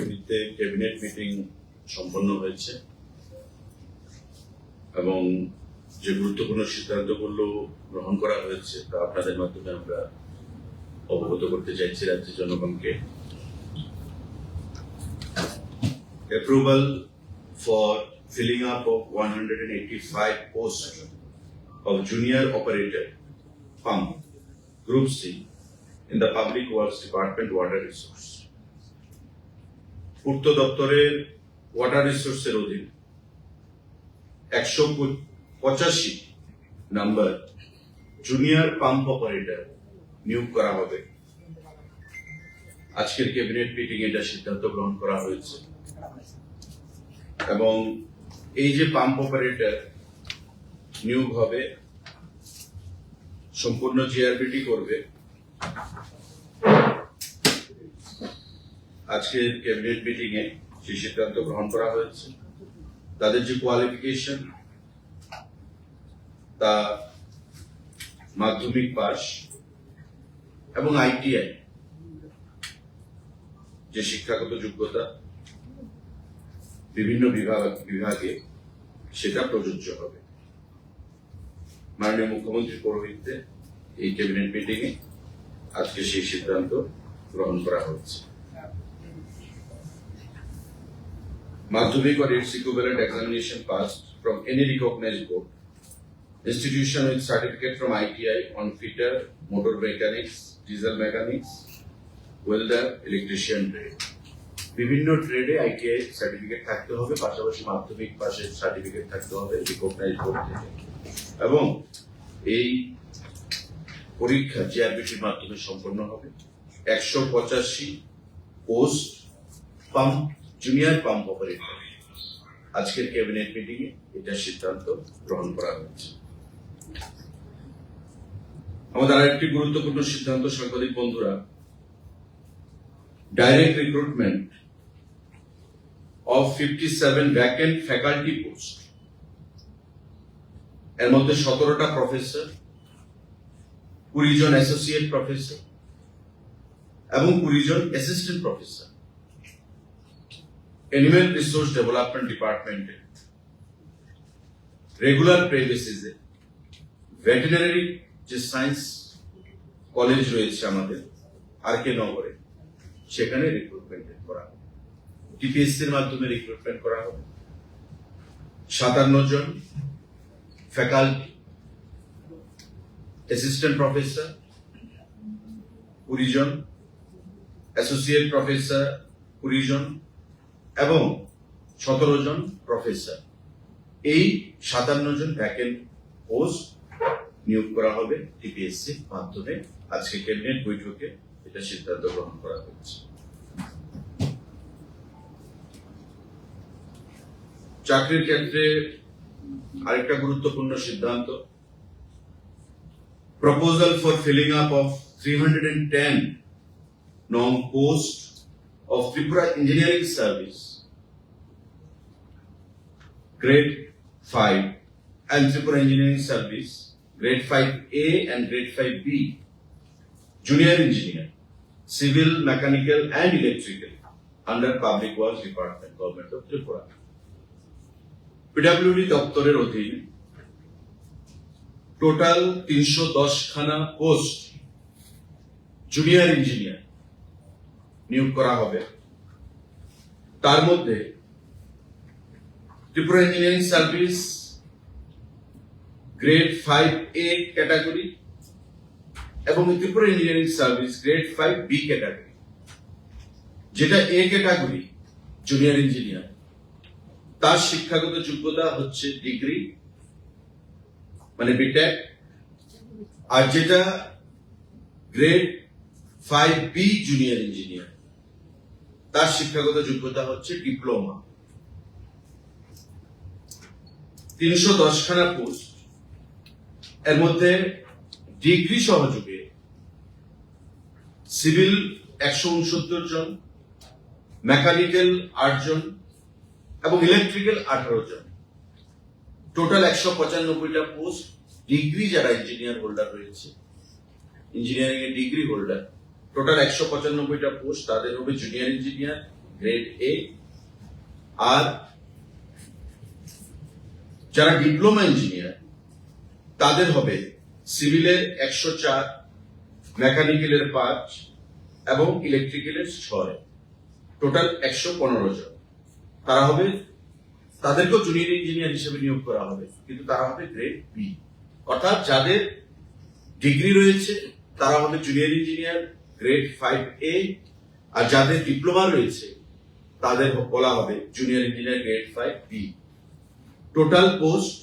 সমিতিতে cabinet meeting সম্পন্ন হয়েছে এবং যে গুরুত্বপূর্ণ সিদ্ধান্তগুলো গ্রহণ করা হয়েছে তা আপনাদের মাধ্যমে আমরা অবগত করতে চাইছি রাজ্যের জনগণকে। Approval for filling up of 185 posts of junior operator pump Group C in the Public Works Department Water Resource. পূর্ত দপ্তরের ওয়াটার রিসোর্সের অধীন 185 নাম্বার জুনিয়র পাম্প অপারেটর নিয়োগ করা হবে। আজকের ক্যাবিনেট মিটিং এটা সিদ্ধান্ত গ্রহণ করা হয়েছে এবং এই যে পাম্প অপারেটর নিয়োগ হবে সম্পূর্ণ জিআরবিটি করবে। আজকের ক্যাবিনেট মিটিং এ সেই সিদ্ধান্ত গ্রহণ করা হয়েছে। তাদের যে কোয়ালিফিকেশন তা মাধ্যমিক পাস এবং আইটিআই যে শিক্ষাগত যোগ্যতা বিভিন্ন বিভাগে সেটা প্রযোজ্য হবে। মাননীয় মুখ্যমন্ত্রী পৌরোহিত্যে এই ক্যাবিনেট মিটিং এ আজকে সেই সিদ্ধান্ত গ্রহণ করা হচ্ছে। Madhyamik or its equivalent examination passed from any recognized board, institution with certificate from ITI on fitter, motor mechanics, diesel mechanics, welder, electrician trade. বিভিন্ন ট্রেডে আইটিআই সার্টিফিকেট থাকতে হবে, পাশাপাশি মাধ্যমিক পাশের সার্টিফিকেট থাকতে হবে রিকগনাইজড বোর্ড থেকে। এবং এই পরীক্ষা জিআরবিটির মাধ্যমে সম্পন্ন হবে। 185 post pump junior pump operator আজকের ক্যাবিনেট মিটিং এ এটা সিদ্ধান্ত গ্রহণ করা হয়েছে। আমাদের আরেকটি গুরুত্বপূর্ণ সিদ্ধান্ত সাংবাদিক বন্ধুরা, direct recruitment of 57 vacant faculty post, এর মধ্যে 17টা প্রফেসর, 20 জন অ্যাসোসিয়েট প্রফেসর এবং 20 জন assistant professor animal resource development ডিপার্টমেন্টে রেগুলার পে বেসিসে ভেটেরিনারি যে সায়েন্স কলেজ রয়েছে আমাদের আরকে নগরে সেখানে রিক্রুটমেন্ট করা হবে। টিপিএসসির মাধ্যমে রিক্রুটমেন্ট করা হবে। 57 জন ফ্যাকাল্টি, অ্যাসিস্ট্যান্ট প্রফেসর 20 জন, অ্যাসোসিয়েট প্রফেসর 20 জন এবং 17 জন প্রফেসর। এই 57 জন ভ্যাকেন্ট পোস্ট নিয়োগ করা হবে টিপিএসসির মাধ্যমে। আজকে ক্যাবিনেট বৈঠকে এটা সিদ্ধান্ত গ্রহণ করা হয়েছে। চাকরির ক্ষেত্রে আরেকটা গুরুত্বপূর্ণ সিদ্ধান্ত, proposal for filling up of 310 নং post of Tripura Engineering Service, Grade 5 and Tripura Engineering Service, Grade 5A and Grade 5B, Junior Engineer, Civil, Mechanical and Electrical under Public Works Department, Government of Tripura. PWD দপ্তরের অধীন total 310 খানা post junior engineer নিয়োগ করা হবে। তার মধ্যে Tripura engineering service grade 5A category এবং Tripura engineering service grade 5B category. যেটা এ ক্যাটাগরি জুনিয়র ইঞ্জিনিয়ার, তার শিক্ষাগত যোগ্যতা হচ্ছে ডিগ্রি মানে বিটেক, আর যেটা গ্রেড 5B জুনিয়র ইঞ্জিনিয়ার তার শিক্ষাগত যোগ্যতা হচ্ছে ডিপ্লোমা। 310 খানা পোস্ট, এর মধ্যে ডিগ্রি সহযোগে সিভিল 169 জন, মেকানিক্যাল 8 জন এবং ইলেকট্রিক্যাল 18 জন। টোটাল 195টা পোস্ট ডিগ্রি যারা ইঞ্জিনিয়ার হোল্ডার রয়েছে, ইঞ্জিনিয়ারিং এর ডিগ্রি হোল্ডার, টোটাল 195টা পোস্ট তাদের হবে জুনিয়র ইঞ্জিনিয়ার গ্রেড এ, আর যারা ডিপ্লোমা ইঞ্জিনিয়ার তাদের হবে সিভিলের 104, মেকানিক্যালের 5 এবং ইলেকট্রিক্যালের 6, টোটাল 115 জন। তারা হবে, তাদেরকেও জুনিয়র ইঞ্জিনিয়ার হিসেবে নিয়োগ করা হবে, কিন্তু তারা হবে গ্রেড বি। অর্থাৎ যাদের ডিগ্রি রয়েছে তারা হবে জুনিয়র ইঞ্জিনিয়ার গ্রেড 5A, আর যাদের ডিপ্লোমা রয়েছে তাদের বলা হবে junior engineer grade 5B। Total post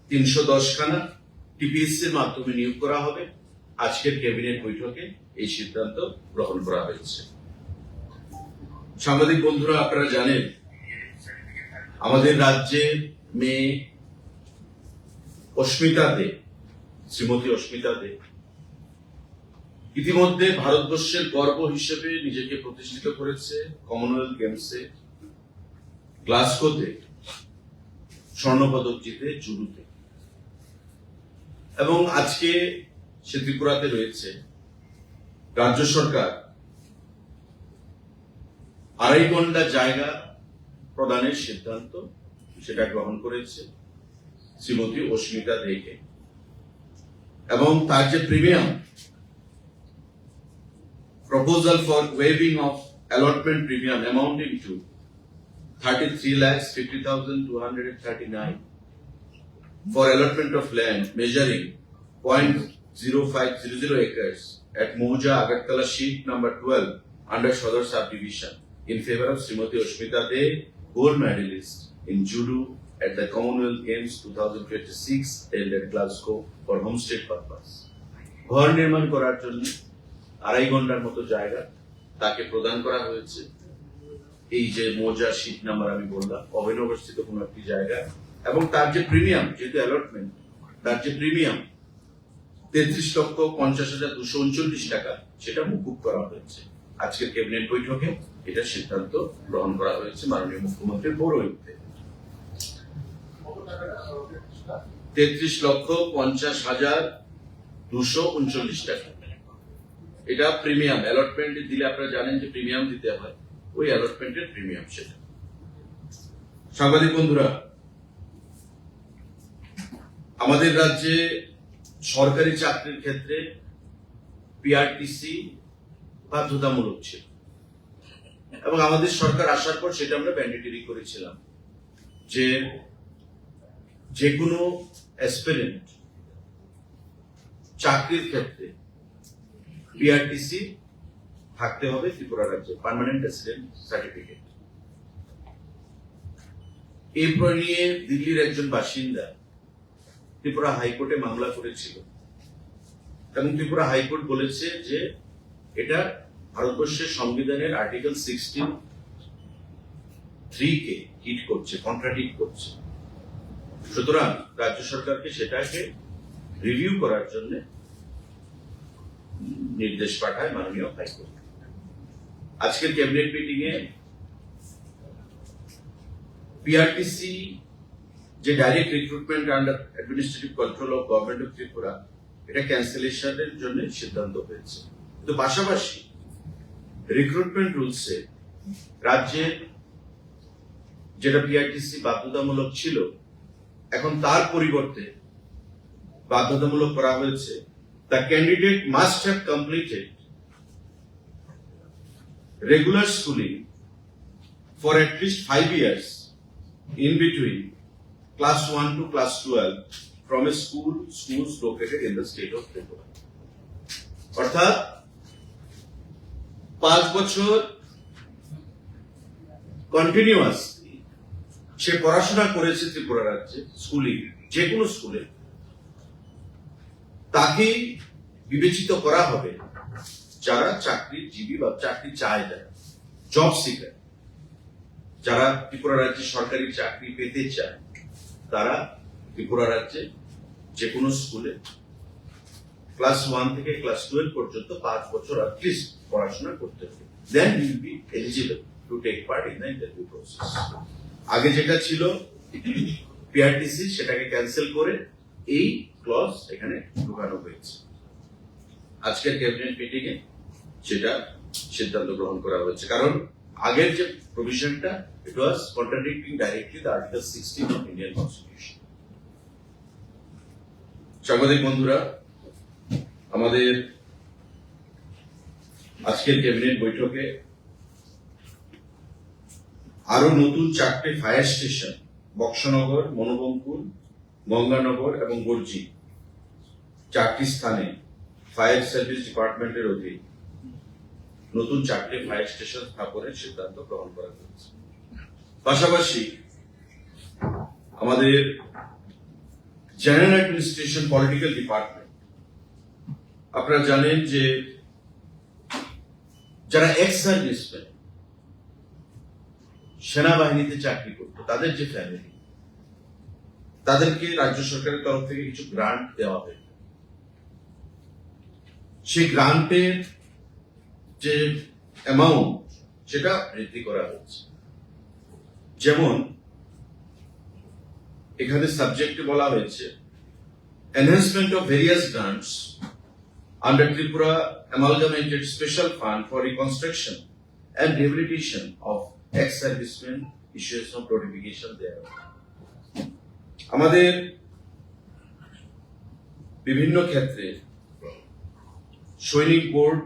310 খানা টিপিএসসি এর মাধ্যমে নিয়োগ করা হবে। আজকের ক্যাবিনেট বৈঠকে এই সিদ্ধান্ত গ্রহণ করা হয়েছে। সাংবাদিক বন্ধুরা, আপনারা জানেন আমাদের রাজ্যে মেয়ে অস্মিতা দে, শ্রীমতী অস্মিতা দে ইতিমধ্যে ভারতবর্ষের গর্ব হিসেবে নিজেকে প্রতিষ্ঠিত করেছে। কমনওয়েলথ গেমসে গ্লাসগোতে স্বর্ণপদক জিতে জুডোতে, এবং আজকে সে ত্রিপুরাতে রয়েছে। রাজ্য সরকার 2.5 ঘন্টা জায়গা প্রদানের সিদ্ধান্ত সেটা গ্রহণ করেছে শ্রীমতী অস্মিতা দেকে, এবং তার যে premium proposal for waiving of allotment premium amounting to 33,50,239 for allotment of land measuring 0.0500 acres at Moja, Agartala sheet number 12 under Shodor subdivision in favor of Srimati Oshmita De, gold medalist in judo at the Commonwealth Games 2026 held at Glasgow for homestead purpose. ঘর নির্মাণ করার জন্য 2.5 ঘন্টার মতো জায়গা তাকে প্রদান করা হয়েছে। এই যে মোজা শীট নাম্বার আমি বললাম, অভিনবস্থিত কোন একটি জায়গা, এবং তার যে প্রিমিয়াম, যেহেতু অ্যালটমেন্ট, তার যে প্রিমিয়াম 33,50,239 টাকা, সেটা মুকুব করা হয়েছে। আজকের ক্যাবিনেট বৈঠকে এটা সিদ্ধান্ত গ্রহণ করা হয়েছে মাননীয় মুখ্যমন্ত্রীর পৌরোহিত্যে। 33,50,239 টাকা, এটা প্রিমিয়াম। অ্যালটমেন্ট দিলে আপনারা জানেন যে প্রিমিয়াম দিতে হয়, ওই অ্যালটমেন্টের প্রিমিয়াম সেটা। সাংবাদিক বন্ধুরা, আমাদের রাজ্যে সরকারি চাকরির ক্ষেত্রে পিআরটিসি বাধ্যতামূলক ছিল, এবং আমাদের সরকার আসার পর সেটা আমরা ম্যান্ডেটরি করেছিলাম যে কোনো অ্যাসপিরেন্ট চাকরির ক্ষেত্রে পিআরটিসি থাকতে হবে ত্রিপুরা রাজ্যে, পার্মানেন্ট রেসিডেন্ট সার্টিফিকেট। এই নিয়ে দিল্লির একজন বাসিন্দা ত্রিপুরা হাইকোর্টে মামলা করেছিল, এবং ত্রিপুরা হাইকোর্ট বলেছে যে এটা ভারতবর্ষের সংবিধানের আর্টিকেল 16(3) কে হিট করছে, কন্ট্রাডিক্ট করছে। সুতরাং রাজ্য সরকারকে সেটাকে রিভিউ করার জন্য নির্দেশ পাঠায় মাননীয় হাইকোর্ট। আজকের ক্যাবিনেট মিটিং এ পিআরটিসি যে direct recruitment under administrative control of government of Tripura, এটা ক্যান্সেলেশনের জন্য সিদ্ধান্ত হয়েছে। কিন্তু পাশাপাশি রিক্রুটমেন্ট রুলসে রাজ্যের যেটা পিআরটিসি বাধ্যতামূলক ছিল, এখন তার পরিবর্তে বাধ্যতামূলক করা হয়েছে the candidate must have completed regular schooling for at least 5 years in between class 1 to class 12 from a schools located in the state of Tripura. অর্থাৎ 5 বছর কন্টিনিউয়াস সে পড়াশোনা করেছে ত্রিপুরা রাজ্যে, স্কুলিং, যে কোনো স্কুলে, তাকে বিবেচিত করা হবে যারা চাকরিজীবী বা চাকরি চায়, যারা জব সিকার, যারা ত্রিপুরা রাজ্যে সরকারি চাকরি পেতে চায়, তারা ত্রিপুরা রাজ্যে যে কোনো স্কুলে ক্লাস 1 থেকে ক্লাস 12 পর্যন্ত 5 বছর অ্যাটলিস্ট পড়াশোনা করতে হবে। Then you will be eligible to take part in the interview process. আগে যেটা ছিল পিআরটিসি, সেটাকে ক্যান্সেল করে এই ক্লজ এখানে ঢোকানো হয়েছে। আজকের ক্যাবিনেট মিটিং এ সেটা সিদ্ধান্ত গ্রহণ করা হয়েছে, কারণ আগের যে প্রভিশনটা, it was contradicting directly the article 16 of Indian constitution. সাংবাদিক বন্ধুরা, আমাদের আজকের ক্যাবিনেট বৈঠকে আরো নতুন 4টে ফায়ার স্টেশন, বক্সনগর, মনোবঙ্কুল, গঙ্গানগর এবং গর্জি, 4টি স্থানে ফায়ার সার্ভিস ডিপার্টমেন্টের অধীন নতুন 4টে ফায়ার স্টেশন স্থাপনের সিদ্ধান্ত গ্রহণ করা হয়েছে। পাশাপাশি আমাদের জেনারেল অ্যাডমিনিস্ট্রেশন পলিটিক্যাল ডিপার্টমেন্ট, আপনারা জানেন যে যারা এক্স সার্ভিসম্যান সেনাবাহিনীতে চাকরি করতো, তাদের যে ফ্যামিলি, তাদেরকে রাজ্য সরকারের তরফ থেকে কিছু গ্রান্ট দেওয়া হয়। সেই গ্রান্টের যে অ্যামাউন্ট, সেটা বৃদ্ধি করা হচ্ছে। যেমন এখানে সাবজেক্টে বলা হয়েছে enhancement of various grants under Tripura amalgamated special fund for reconstruction and rehabilitation of ex serviceman issuance of notification দেওয়া। আমাদের বিভিন্ন ক্ষেত্রে সৈনিক বোর্ড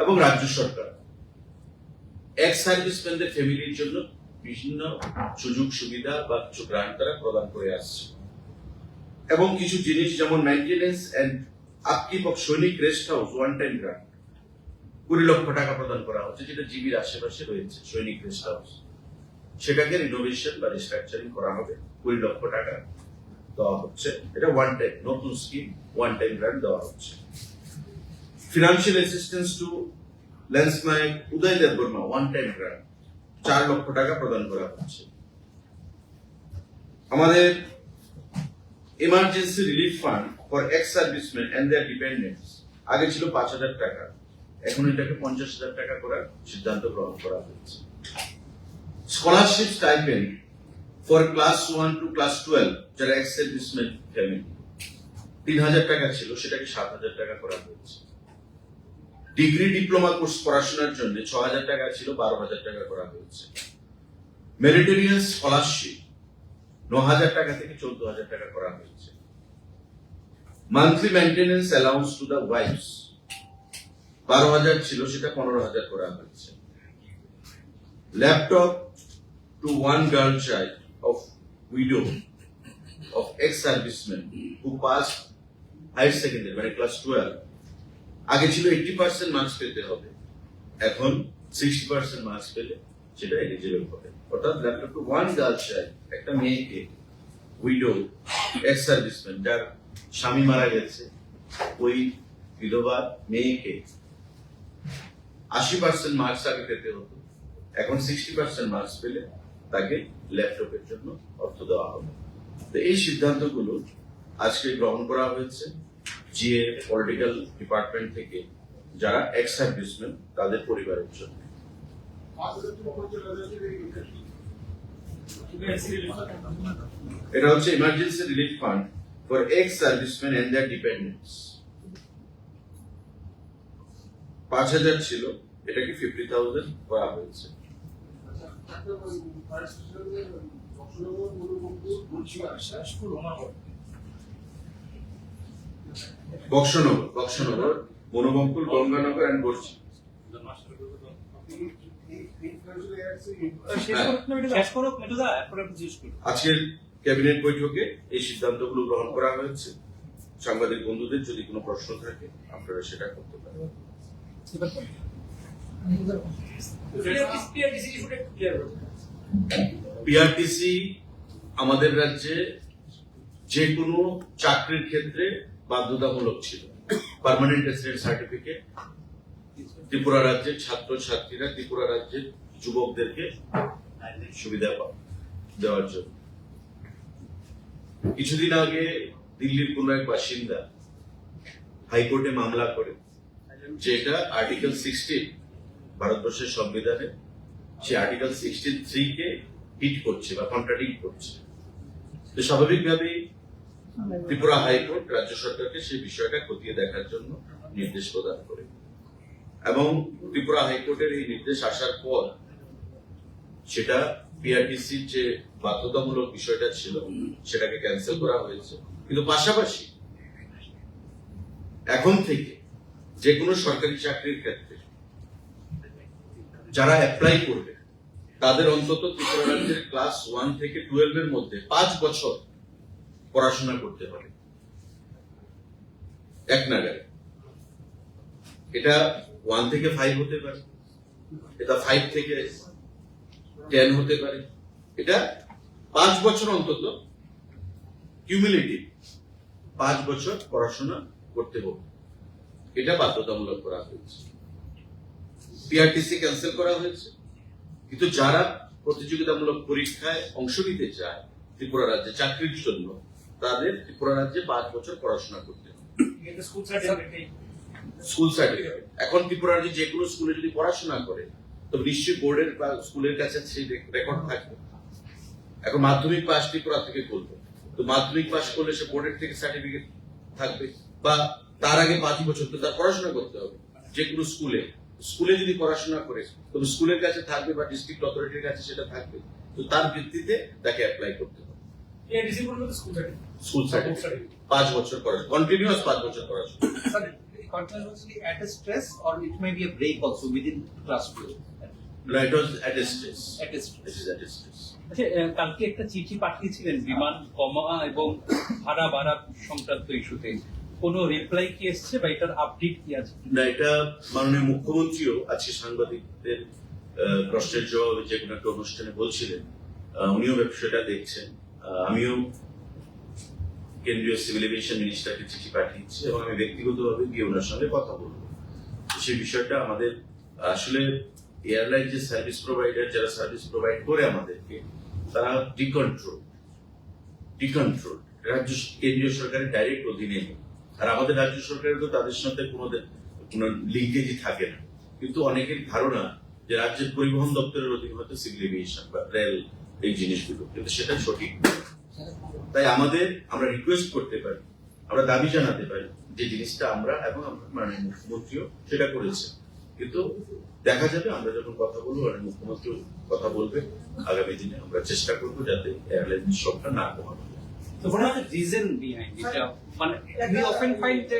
এবং রাজ্য সরকার এক্স সার্ভিসম্যানদের ফ্যামিলির জন্য বিভিন্ন সুযোগ সুবিধা বা কিছু গ্রান্ট তারা প্রদান করে আসছে, এবং কিছু জিনিস যেমন মেইনটেনেন্স এন্ড আপকিপ অফ সৈনিক rest house one time grant 20 lakh টাকা প্রদান করা হচ্ছে, যেটা জিবির আশেপাশে রয়েছে সৈনিক রেস্ট হাউস, সেটাকে রিনোভেশন বা রিস্ট্রাকচারিং করা হবে, 20 লক্ষ টাকা দেওয়া হচ্ছে। এটা ওয়ান টাইম নতুন স্কিম, ওয়ান টাইম গ্রান্ট দেওয়া হচ্ছে। Financial assistance to Lance Naik Uday Debbarma, one time grant 4 lakh টাকা প্রদান করা হচ্ছে। আমাদের emergency relief fund for ex serviceman and their dependents, আগে ছিল 5,000 টাকা, এখন এটাকে 50,000 টাকা করার সিদ্ধান্ত গ্রহণ করা হয়েছে। Scholarship stipend for class 1 to class 12, যারা এক্স সার্ভিসম্যান ফ্যামিলি, 3,000 টাকা ছিল, সেটাকে 7,000 টাকা করা হয়েছে। ডিগ্রি ডিপ্লোমা কোর্স পড়াশোনার জন্য 6,000 টাকা ছিল, 12,000 টাকা করা হয়েছে। মেরিটোরিয়াস স্কলারশিপ 9,000 টাকা থেকে 14,000 টাকা করা হয়েছে। Monthly maintenance allowance to the wife's 12,000 ছিল, সেটা 15,000 করা হয়েছে। Laptop to one girl child of widow of ex-servicemen who passed higher secondary, মানে class 12, আগে ছিল 80% মার্কস পেতে হবে, এখন 60% মার্কস পেলে সেটা এলিজিবল হবে। অর্থাৎ laptop to one girl child, একটা মেয়েকে উইডো এক্স-সার্ভিসম্যান যার স্বামী মারা গেছে, ওই বিধবা মেয়েকে 80% মার্কস আগে পেতে হতো, এখন 60% মার্কস পেলে তাকে ল্যাপটপের জন্য অর্থ দেওয়া হবে। তো এই সিদ্ধান্তগুলো আজকে গ্রহণ করা হয়েছে জিএ পলিটিক্যাল ডিপার্টমেন্ট থেকে, যারা এক্স সার্ভিসম্যান তাদের পরিবারের জন্য। এটা হচ্ছে emergency relief fund for ex serviceman and their dependents. 5,000 ছিল, এটাকে 50,000 করা হয়েছে। বক্সনগর, মনোবঙ্কুল, গঙ্গানগর এন্ড গর্জি। আজকের ক্যাবিনেট বৈঠকে এই সিদ্ধান্তগুলো গ্রহণ করা হয়েছে। সাংবাদিক বন্ধুদের যদি কোনো প্রশ্ন থাকে আপনারা সেটা করতে পারেন। পিআরটিসি আমাদের রাজ্যে যে কোনো চাকরির ক্ষেত্রে বাধ্যতামূলক ছিল। পার্মানেন্ট রেসিডেন্ট সার্টিফিকেট ত্রিপুরা রাজ্যের ছাত্র ছাত্রীরা, ত্রিপুরা রাজ্যের যুবকদেরকে সুবিধা দেওয়ার জন্য। কিছুদিন আগে দিল্লির কোন এক বাসিন্দা হাইকোর্টে মামলা করে, যেটা আর্টিকেল 16 ভারতবর্ষের সংবিধানে, সে আর্টিকেল 63 কে হিট করছে বা কন্ট্রাডিক্ট করছে। তো স্বাভাবিকভাবেই ত্রিপুরা হাইকোর্ট রাজ্য সরকারকে সেই বিষয়টা খতিয়ে দেখার জন্য নির্দেশ প্রদান করে। এবং ত্রিপুরা হাইকোর্টের এই নির্দেশ আসার পর সেটা পিআরটিসির যে বাধ্যতামূলক বিষয়টা ছিল সেটাকে ক্যান্সেল করা হয়েছে। কিন্তু পাশাপাশি এখন থেকে যে কোনো সরকারি চাকরির ক্ষেত্রে যারা অ্যাপ্লাই করবে তাদের অন্তত ত্রিপুরা রাজ্যের ক্লাস 1 থেকে 12 এর মধ্যে 5 বছর পড়াশোনা করতে হবে এক নাগারে। এটা 1 থেকে 5 হতে পারে, এটা 5 থেকে 10 হতে পারে, এটা 5 বছর অন্তত কিউমুলেটিভ 5 বছর পড়াশোনা করতে হবে, এটা বাধ্যতামূলক করা হয়েছে। পিআরটিসি ক্যান্সেল করা হয়েছে, কিন্তু যারা প্রতিযোগিতামূলক পরীক্ষায় অংশ নিতে চায় ত্রিপুরা রাজ্যে চাকরির জন্য তাদের ত্রিপুরা রাজ্যে 5 বছর পড়াশোনা করতে হবে। স্কুল সার্টিফিকেট এখন ত্রিপুরা রাজ্যে যে কোনো স্কুলে যদি পড়াশোনা করে তো নিশ্চয়ই বোর্ডের বা স্কুলের কাছে সেই রেকর্ড থাকবে। এখন মাধ্যমিক পাস ত্রিপুরা থেকে করবে, তো মাধ্যমিক পাস করলে সে বোর্ডের থেকে সার্টিফিকেট থাকবে, বা তার আগে 5 বছর তো তার পড়াশোনা করতে হবে যে কোনো স্কুলে যদি পড়াশোনা করে তবে স্কুলের কাছে থাকবে বা ডিস্ট্রিক্ট অথরিটির কাছে সেটা থাকবে, তো তার ভিত্তিতে তাকে অ্যাপ্লাই করতে হবে। স্কুল সার্টিফিকেট 5 বছর পড়াশোনা, কন্টিনিউয়াস 5 বছর পড়াশোনা। Continuously at a stress, or it may be a break also within class 12. No, it was at a stress. At a stress. It is at a stress. আচ্ছা, কালকে একটা চিঠি পাঠিয়েছিলেন বিমান কমা এবং ভাড়া বাড়া সংক্রান্ত ইস্যুতে, কোনো রিপ্লাই কি এসছে বা এটার আপডেট কি আছে? না, এটা মাননীয় মুখ্যমন্ত্রীও আজকে সাংবাদিকদের প্রশ্নের জবাবে যে কোনো একটা অনুষ্ঠানে বলছিলেন, উনিও বিষয়টা দেখছেন। আমিও কেন্দ্রীয় সিভিল এভিয়েশন মিনিস্টারকে চিঠি পাঠিয়েছি এবং আমি ব্যক্তিগতভাবে গিয়ে ওনার সঙ্গে কথা বলবো। সেই বিষয়টা আমাদের আসলে এয়ারলাইন যে সার্ভিস প্রোভাইডার, যারা সার্ভিস প্রোভাইড করে আমাদেরকে, তারা ডিকন্ট্রোল রাজ্য কেন্দ্রীয় সরকারের ডাইরেক্ট অধীনে নেই। আর আমাদের রাজ্য সরকারের তো তাদের সাথে কোনো লিঙ্কেজই থাকে না। কিন্তু অনেকের ধারণা যে রাজ্যের পরিবহন দপ্তরের অধীনে হয়তো সিভিল এভিয়েশন বা রেল এই জিনিসগুলো, কিন্তু সেটা সঠিক নয়। তাই আমরা রিকোয়েস্ট করতে পারি, আমরা দাবি জানাতে পারি যে জিনিসটা আমরা এবং মাননীয় মুখ্যমন্ত্রীও সেটা করেছে। কিন্তু দেখা যাবে আমরা যখন কথা বলবো, মাননীয় মুখ্যমন্ত্রী কথা বলবে, আগামী দিনে আমরা চেষ্টা করবো যাতে এয়ারলাইনের সংখ্যা না কমানো। So what are the reason behind it? মানে we often find যে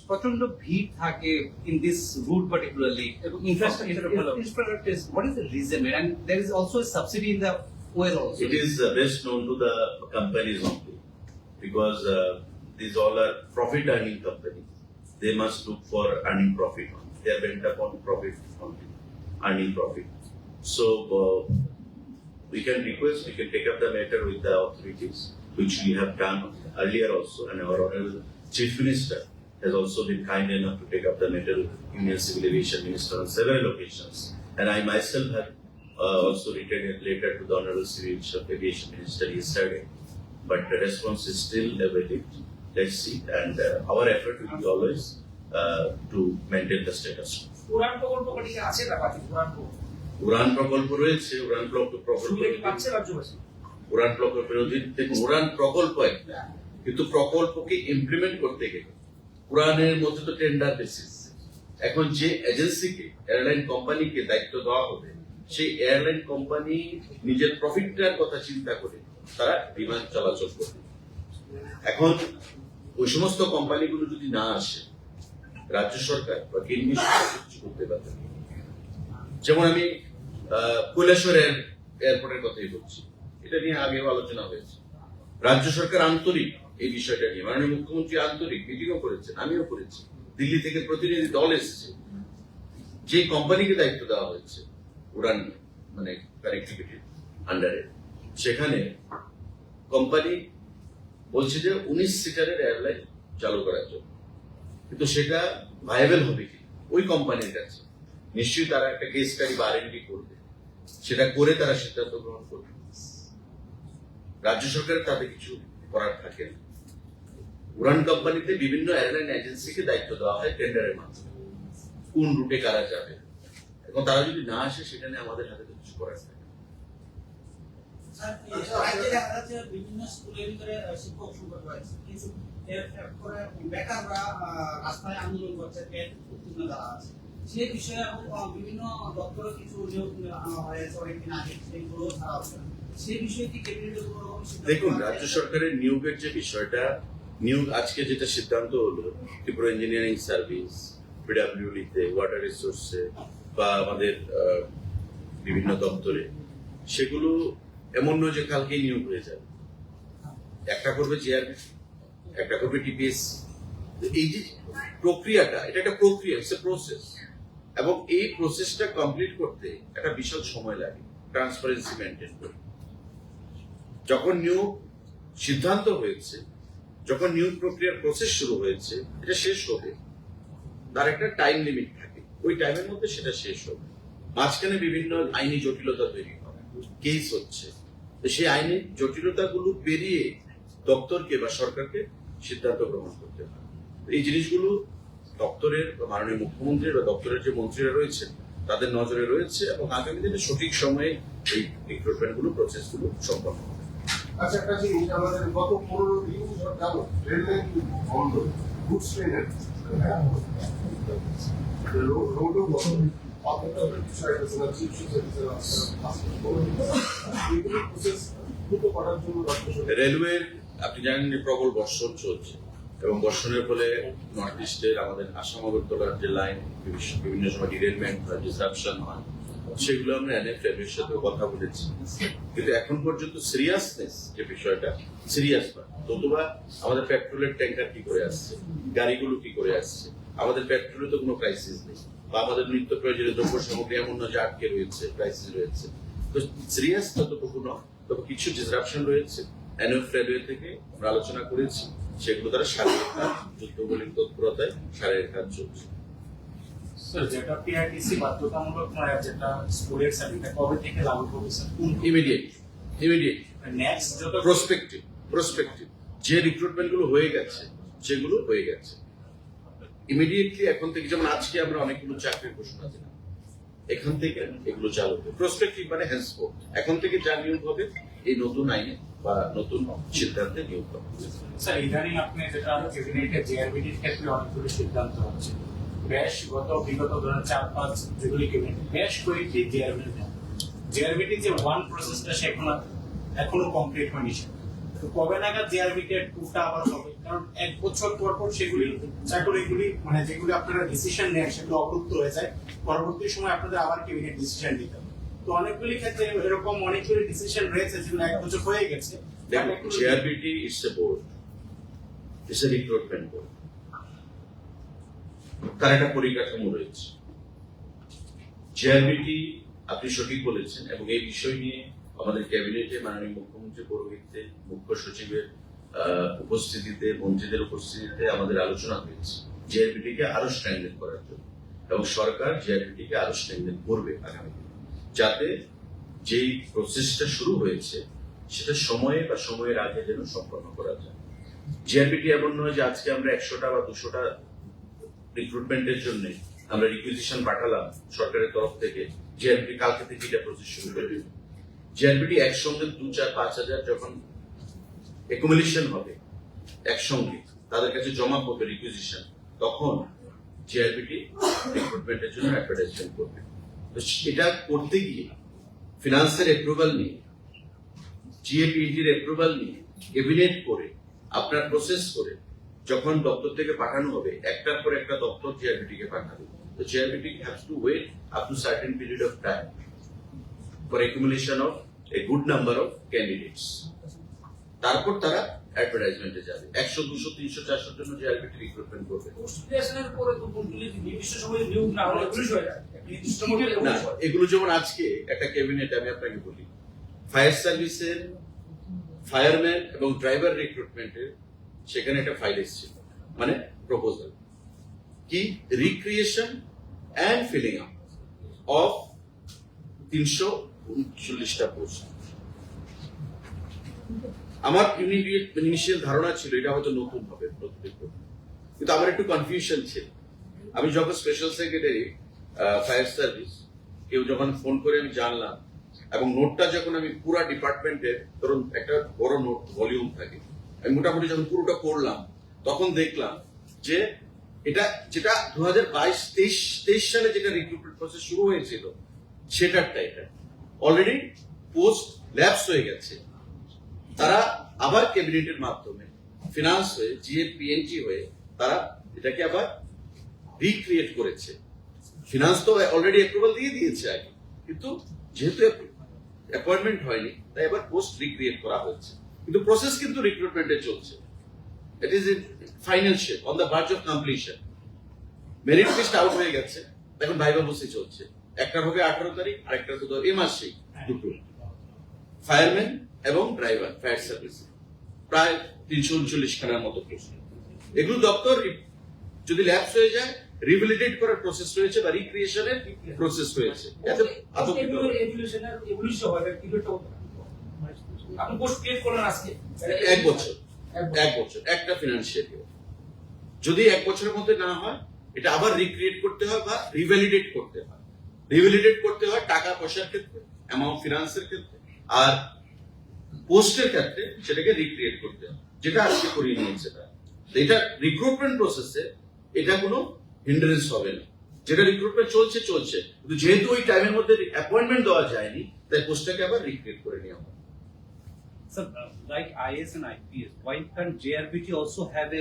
প্রচন্ড ভিড় থাকে in this route particularly এবং infrastructure is what is the reason, and there is also a subsidy in the fuel also. It is best known to the companies only, because these all are profit earning companies. They must look for earning profit only. They are bent upon profit only, earning profit. So we can take up the matter with the authorities, which we have done earlier also, and our Honorable Chief Minister has also been kind enough to take up the matter with Union Civil Aviation Minister on several occasions. And I myself have also written a letter to the Honorable Civil Aviation Minister yesterday, but the response is still awaited. Let's see, and our effort will be always to maintain the status quo. উড়ান প্রকল্প রয়েছে, উড়ান প্রকল্পের অধীনে দেখুন, উড়ান প্রকল্প একটা, কিন্তু প্রকল্পকে implement করতে গেলে উড়ানের মধ্যে তো টেন্ডার বেসিস। এখন যে এজেন্সিকে, এয়ারলাইন কোম্পানিকে দায়িত্ব দেওয়া হবে, সেই এয়ারলাইন কোম্পানি নিজের প্রফিটটার কথা চিন্তা করে তারা বিমান চলাচল করবে। এখন ওই সমস্ত কোম্পানিগুলো যদি না আসে, রাজ্য সরকার বা কেন্দ্রীয় সরকার কিছু করতে পারবে। যেমন আমি কৈলাসহর এয়ারপোর্টের কথাই বলছি, এটা নিয়ে আগেও আলোচনা হয়েছে। রাজ্য সরকার আন্তরিক এই বিষয়টা নিয়ে, মাননীয় মুখ্যমন্ত্রী আন্তরিক, মিটিংও করেছেন, আমিও করেছি, দিল্লি থেকে প্রতিনিধি দল এসেছে। যে কোম্পানিকে দায়িত্ব দেওয়া হয়েছে উড়ান মানে কানেক্টিভিটির আন্ডারে, সেখানে কোম্পানি বলছে যে 19 সিটারের এয়ারলাইন চালু করার জন্য, কিন্তু সেটা ভাইয়েবল হবে কি ওই কোম্পানির কাছে? নিশ্চয়ই তারা একটা কেস স্টাডি বা R&D করবে, সেটা করে তারা সিদ্ধান্ত গ্রহণ করবে। রাজ্য সরকারের তাতে কিছু করার থাকে না। উড়ান কোম্পানিতে বিভিন্ন এয়ারলাইন এজেন্সিকে দায়িত্ব দেওয়া হয় টেন্ডারের মাধ্যমে, কোন রুটে কারা যাবে। এখন তারা যদি না আসে, সেখানে আমাদের হাতে কিছু করার থাকে। বিভিন্ন স্কুলের ভিতরে শিক্ষক সংকট রয়েছে, কিন্তু বেকাররা রাস্তায় আন্দোলন করছে, উত্তীর্ণ যারা আছে যে বিষয়ে এবং বিভিন্ন দপ্তরে কিছু নিয়োগ আনা হয়েছে অনেকদিন আগে সেগুলো ছাড়া হচ্ছে না। সেই বিষয়ে কি ক্যাবিনেটের কোনো রকম সিদ্ধান্ত দেখুন, আছে? রাজ্য সরকারের নিয়োগের যে বিষয়টা, নিয়োগ আজকে যেটা সিদ্ধান্ত হলো ত্রিপুরা ইঞ্জিনিয়ারিং সার্ভিস, পিডাব্লিউডিতে, ওয়াটার রিসোর্সে বা আমাদের বিভিন্ন দপ্তরে, সেগুলো এমন নয় যে কালকেই নিয়োগ হয়ে যাবে। একটা করবে জিআরবি, একটা করবে টিপিএস। এই যে প্রক্রিয়াটা, এটা একটা প্রক্রিয়া, ইটস এ প্রসেস, এবং এই প্রসেসটা কমপ্লিট করতে একটা বিশাল সময় লাগে ট্রান্সপারেন্সি মেনটেন করে। যখন নিয়োগ সিদ্ধান্ত হয়েছে, যখন নিয়োগ প্রক্রিয়ার প্রসেস শুরু হয়েছে, এটা শেষ হবে, তার একটা টাইম লিমিট থাকে, ওই টাইমের মধ্যে সেটা শেষ হবে। মাঝখানে বিভিন্ন আইনি জটিলতা তৈরি হয়, কেস হচ্ছে, তো সেই আইনি জটিলতাগুলো পেরিয়ে দপ্তরকে বা সরকারকে সিদ্ধান্ত গ্রহণ করতে হয়। এই জিনিসগুলো দপ্তরের বা মাননীয় মুখ্যমন্ত্রীর বা দপ্তরের যে মন্ত্রীরা রয়েছেন তাদের নজরে রয়েছে, এবং আগামী দিনে সঠিক সময়ে এই রিক্রুটমেন্ট গুলো, প্রসেস গুলো সম্পন্ন হবে। আচ্ছা, একটা জিনিস, আমাদের গত 15 দিন যাবত রেল লাইন বন্ধ, গুডস ট্রেনের রোডও বন্ধ, অপেক্ষার বিষয় আছে না, চিফ সেক্রেটারি এগুলো প্রসেস দ্রুত করার জন্য রাজ্য সরকার রেলওয়ের, আপনি জানেন যে প্রবল বর্ষণ চলছে, এবং বর্ষণের ফলে নর্থ ইস্টের আমাদের আসাম আগরতলার যে লাইন বিভিন্ন সময় ডিরেলমেন্ট বা ডিসরাপশন হয়, সেগুলো আমরা এনএফএর সাথে কথা বলেছি, কিন্তু এখন পর্যন্ত সিরিয়াসনেস যে বিষয়টা সিরিয়াস নয়। নতুবা আমাদের পেট্রোলের ট্যাঙ্কার কি করে আসছে, গাড়িগুলো কি করে আসছে, আমাদের পেট্রোলে তো কোনো ক্রাইসিস নেই, বা আমাদের নিত্য প্রয়োজনীয় দ্রব্য সামগ্রী এমন না যে আটকে রয়েছে, ক্রাইসিস রয়েছে। তো সিরিয়াস ততটুকু নয়, তবে কিছু ডিসরাপশন রয়েছে। এনএফ রেলওয়ে থেকে আমরা আলোচনা করেছি, সেগুলো দ্বারা শারীরিক কাজ, যুদ্ধগুলির তৎপরতায় শারীরিক কাজ চলছে। স্যার, যেটা পিআরটিসি বাধ্যতামূলক নয়, যেটা স্কুলের সার্ভিস কবে থেকে লাগু হবে স্যার? ইমিডিয়েট নেক্সট যত প্রসপেক্টিভ যে রিক্রুটমেন্ট গুলো হয়ে গেছে, সেগুলো হয়ে গেছে ইমিডিয়েটলি। এখন থেকে, যেমন আজকে আমরা অনেকগুলো চাকরির ঘোষণা দিলাম, এখান থেকে এগুলো চালু হবে। প্রসপেক্টিভ মানে henceforth, এখন থেকে যা নিয়োগ হবে এই নতুন আইনে বা নতুন সিদ্ধান্তে নিয়োগ হবে। স্যার, ইদানিং আপনি যেটা ক্যাবিনেটে জিআরবিটির ক্ষেত্রে অনেকগুলো সিদ্ধান্ত হচ্ছে, বেশ বিগত ধরেন 4-5 যেগুলি ক্যাবিনেট বেশ কয়েকটি জিআরবিটি যে ওয়ান প্রসেসটা সে এখনো কমপ্লিট হয়নি। তো কবে নাগাদ জিআরবিটি টুটা আবার হবে? কারণ 1 বছর পর পর সেগুলি চাকরিগুলি মানে যেগুলি আপনারা ডিসিশন নেন সেগুলো অবরুদ্ধ হয়ে যায়, পরবর্তী সময় আপনাদের আবার ক্যাবিনেট ডিসিশন নিতে হবে। তো অনেকগুলি ক্ষেত্রে এরকম অনেকগুলি ডিসিশন রয়েছে যেগুলো 1 বছর হয়ে গেছে। GRBT it's a board, it's a recruitment board, তার একটা পরিকাঠামো রয়েছে। জিআরবিটি, আপনি সঠিক বলেছেন, এবং এই বিষয় নিয়ে আমাদের ক্যাবিনেটে মাননীয় মুখ্যমন্ত্রী পৌরোহিত্যে, মুখ্য সচিবের উপস্থিতিতে, মন্ত্রীদের উপস্থিতিতে আমাদের আলোচনা হয়েছে জিআরবিটিকে আরো স্ট্রেংথেন করার জন্য, এবং সরকার জিআরবিটিকে আরো স্ট্রেংথেন করবে আগামী দিনে, যাতে যেই প্রসেসটা শুরু হয়েছে সেটা সময়ে বা সময়ের আগে যেন সম্পন্ন করা যায়। জিআরবিটি এমন নয় যে আজকে আমরা 100টা বা 200টা রিক্রুটমেন্টের জন্য আমরা রিকুইজিশন পাঠালাম সরকারের তরফ থেকে, জিআরবিটি কালকে থেকে এটা প্রসেস শুরু করে দেবে। জিআরবিটি একসঙ্গে 2-4-5 হাজার যখন একুমুলেশন হবে, একসঙ্গে তাদের কাছে জমা করবে রিকুইজিশন, তখন জিআরবিটি রিক্রুটমেন্টের জন্য অ্যাডভার্টাইজমেন্ট করবে। তো এটা করতে গিয়ে ফিনান্সের অ্যাপ্রুভাল নিয়ে, জিএপিইডির অ্যাপ্রুভাল নিয়ে, ক্যাবিনেট করে, আপনার প্রসেস করে যখন দপ্তর থেকে পাঠানো হবে, একটার পর একটা দপ্তর জিআরবিটি কে পাঠাবে। তো GRBT has to wait up to certain period of time for accumulation of a good number of candidates. তারপর তারা অ্যাডভার্টাইজমেন্টে যাবে। 100, 200, 300, 400 জন্য জিআরবিটি রিক্রুটমেন্ট করবে। পোস্টগ্রাজুয়েশনের পরে তো বলতে নির্দিষ্ট সময়ে নিয়োগ না হলে পুলিশ হয়ে যায়। নির্দিষ্ট সময়ে না, এগুলো যেমন আজকে একটা ক্যাবিনেট, আমি আপনাকে বলি, ফায়ার সার্ভিসের ফায়ারম্যান এবং ড্রাইভার রিক্রুটমেন্টের সেখানে একটা ফাইল এসেছিল, মানে প্রপোজাল কি, recreation and filling up of 339টা পোস্ট। আমার ইনিশিয়াল ধারণা ছিল এটা হয়তো নতুন হবে, কিন্তু আমার একটু কনফিউশন ছিল। আমি যখন স্পেশাল সেক্রেটারি ফায়ার সার্ভিস, কেউ যখন ফোন করে আমি জানলাম, এবং নোটটা যখন আমি পুরো ডিপার্টমেন্টের, ধরুন একটা বড় নোট ভলিউম থাকে, আমি মোটামুটি যখন পুরোটা পড়লাম, তখন দেখলাম যে এটা যেটা 2022-23 সালে যেটা রিক্রুটমেন্ট প্রসেস শুরু হয়েছিল সেটারটা এটা অলরেডি পোস্ট ল্যাপস হয়ে গেছে। তারা আবার ক্যাবিনেটের মাধ্যমে ফিনান্স হয়ে জিএপিএনটি হয়ে তারা এটাকে আবার রিক্রিয়েট করেছে। ফিনান্স তো অলরেডি অ্যাপ্রুভাল দিয়ে দিয়েছে আগে, কিন্তু যেহেতু অ্যাপয়েন্টমেন্ট হয়নি তাই আবার পোস্ট রিক্রিয়েট করা হয়েছে, কিন্তু প্রসেস কিন্তু রিক্রুটমেন্টে চলছে। It is in final shape, on the verge of completion. Merit list out হয়ে গেছে, এখন ভাইবা বসে চলছে। একটার হবে 18 তারিখ, আরেকটার তো এই মাসেই দুটো। ফায়ারম্যান এবং ড্রাইভার ফায়ার সার্ভিস প্রায় 339 খানার মতো প্রশ্ন। এগুলো দপ্তর যদি ল্যাপস হয়ে যায় রিভ্যালিডেট করার প্রসেস রয়েছে বা রিক্রিয়েশনের প্রসেস রয়েছে। এত আতঙ্কিত হবেন না। আপনি পোস্ট ক্রিয়েট করলেন আজকে এক বছর একটা ফিনান্সিয়াল ইয়ার। যদি এক বছরের মধ্যে না হয় এটা আবার রিক্রিয়েট করতে হয় বা রিভ্যালিডেট করতে হয়। রিভ্যালিডেট করতে হয় টাকা পয়সার ক্ষেত্রে, অ্যামাউন্ট ফিনান্সের ক্ষেত্রে, আর পোস্টের ক্ষেত্রে সেটাকে রিক্রিয়েট করতে হয়, যেটা আজকে করিয়ে নিয়েছে তারা। এটা রিক্রুটমেন্ট প্রসেসে এটা কোনো হিন্ডারেন্স হবে না। যেটা রিক্রুটমেন্ট চলছে কিন্তু যেহেতু ওই টাইমের মধ্যে অ্যাপয়েন্টমেন্ট দেওয়া যায়নি তাই পোস্টটাকে আবার রিক্রিয়েট করে নেওয়া হয়। Sir, like IAS and IPS, why can't JRBT also have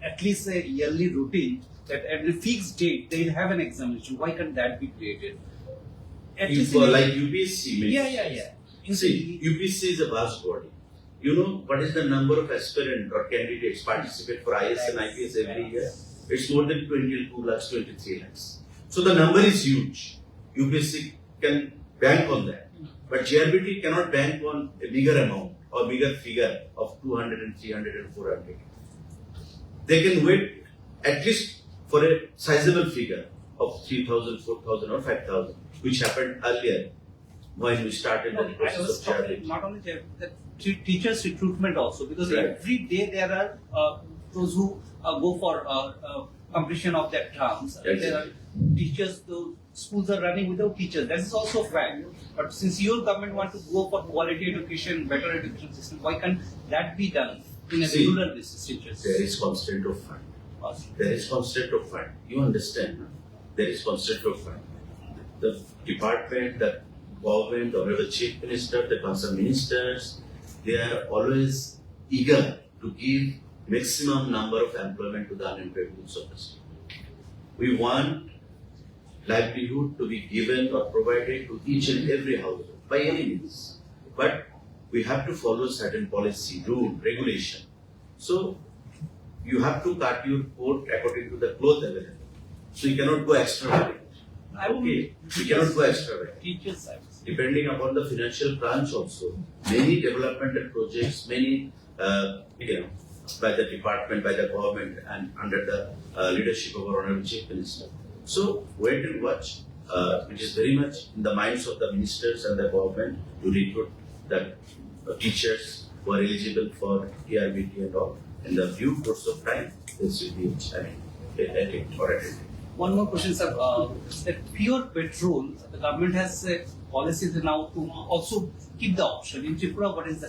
at least a yearly routine that at a fixed date they'll have an examination? Why can't that be created? At least in a- Like UPSC means. Yeah. See, UPSC is a vast body. You know what is the number of aspirants or candidates participate for IAS and IPS every year? It's more than 22 lakhs, 23 lakhs. So the number is huge. UPSC can bank on that. But JRBT cannot bank on a bigger amount or bigger figure of 200 and 300 and 400. They can wait at least for a sizable figure of 3,000, 4,000 or 5,000, which happened earlier when we started No, the I process was of talking JRBT. not only the teachers recruitment also, because Right. every day there are those who go for completion of their terms. Exactly. There are teachers, the schools are running without teachers. That is also a fact. But since your government want to go for quality education, better education system, why can't that be done in a See, regular basis, teachers? There is constraint of fund. There is constraint of fund. You understand? No? There is constraint of fund. The department, the government, or the chief minister, the concerned ministers, they are always eager to give maximum number of employment to the unemployed youths of the state. We want livelihood to be given or provided to each and every household by any means. But we have to follow certain policy, rule, regulation. So you have to cut your coat according to the cloth available. So you cannot go extravagant. Okay, you cannot go extravagant. Teachers, I would say. Depending upon the financial crunch also, many developmental projects, many, by the department, by the government and under the leadership of our Honorable Chief Minister. So wait and watch. It is very much in the minds of the ministers and the government to recruit the teachers who are eligible for ERBT and all. In the due course of time, this will be attended. One more question, sir. That pure petrol, the government has policies now to also keep the option. In Tripura, what is the